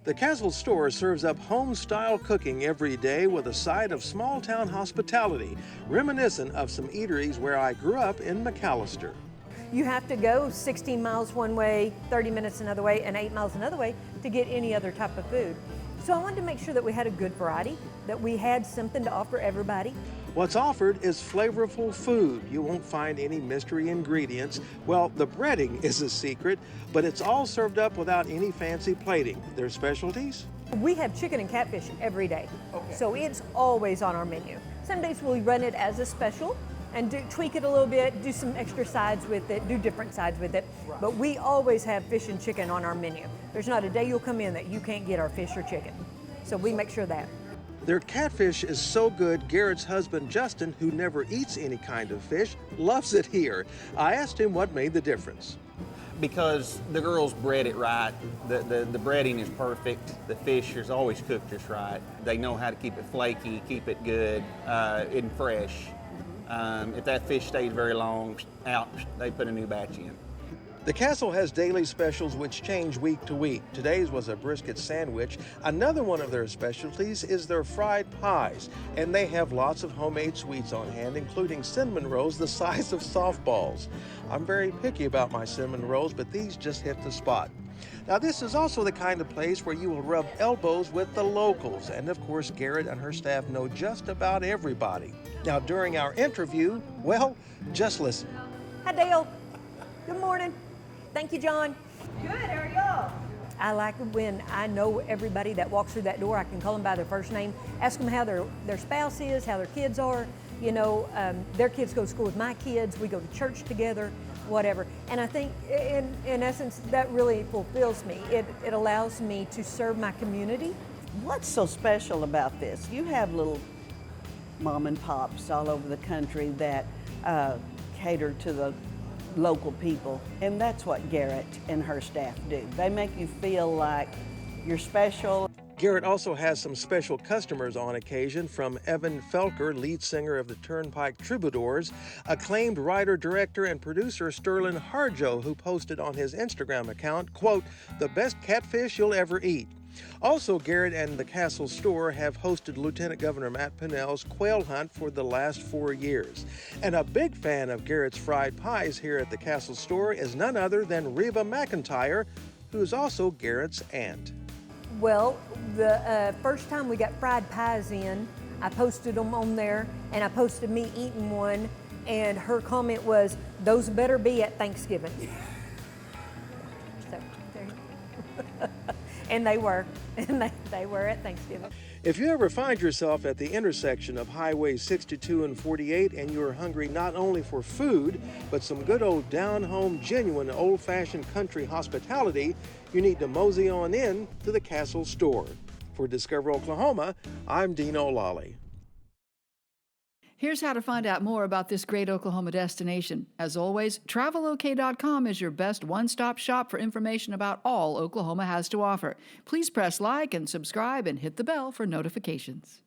The Castle store serves up home-style cooking every day with a side of small-town hospitality, reminiscent of some eateries where I grew up in McAllister. You have to go 16 miles one way, 30 minutes another way, and 8 miles another way to get any other type of food. So I wanted to make sure that we had a good variety, that we had something to offer everybody. What's offered is flavorful food. You won't find any mystery ingredients. Well, the breading is a secret, but it's all served up without any fancy plating. Their specialties? We have chicken and catfish every day, so it's always on our menu. Some days we'll run it as a special and tweak it a little bit, do some extra sides with it, do different sides with it. But we always have fish and chicken on our menu. There's not a day you'll come in that you can't get our fish or chicken. So we make sure of that. Their catfish is so good, Garrett's husband, Justin, who never eats any kind of fish, loves it here. I asked him what made the difference. Because the girls bread it right. The breading is perfect. The fish is always cooked just right. They know how to keep it flaky, keep it good and fresh. If that fish stays very long, out, they put a new batch in. The Castle has daily specials which change week to week. Today's was a brisket sandwich. Another one of their specialties is their fried pies, and they have lots of homemade sweets on hand, including cinnamon rolls the size of softballs. I'm very picky about my cinnamon rolls, but these just hit the spot. Now, this is also the kind of place where you will rub elbows with the locals, and of course, Garrett and her staff know just about everybody. Now, during our interview, well, just listen. Hi, Dale. Good morning. Thank you, John. Good, how are y'all? I like when I know everybody that walks through that door. I can call them by their first name, ask them how their spouse is, how their kids are. You know, their kids go to school with my kids. We go to church together, whatever. And I think, in essence, that really fulfills me. It allows me to serve my community. What's so special about this? You have little mom and pops all over the country that cater to the local people, and that's what Garrett and her staff do. They make you feel like you're special. Garrett also has some special customers on occasion, from Evan Felker, lead singer of the Turnpike Troubadours, acclaimed writer, director, and producer Sterling Harjo, who posted on his Instagram account, quote, "the best catfish you'll ever eat." Also, Garrett and the Castle store have hosted Lieutenant Governor Matt Pinnell's quail hunt for the last 4 years. And a big fan of Garrett's fried pies here at the Castle store is none other than Reba McIntyre, who is also Garrett's aunt. Well, the first time we got fried pies in, I posted them on there, and I posted me eating one, and her comment was, "Those better be at Thanksgiving." So, there you go. And they were, and they were at Thanksgiving. If you ever find yourself at the intersection of Highway 62 and 48 and you are hungry not only for food, but some good old down-home, genuine, old-fashioned country hospitality, you need to mosey on in to the Castle store. For Discover Oklahoma, I'm Dino Lalli. Here's how to find out more about this great Oklahoma destination. As always, travelok.com is your best one-stop shop for information about all Oklahoma has to offer. Please press like and subscribe and hit the bell for notifications.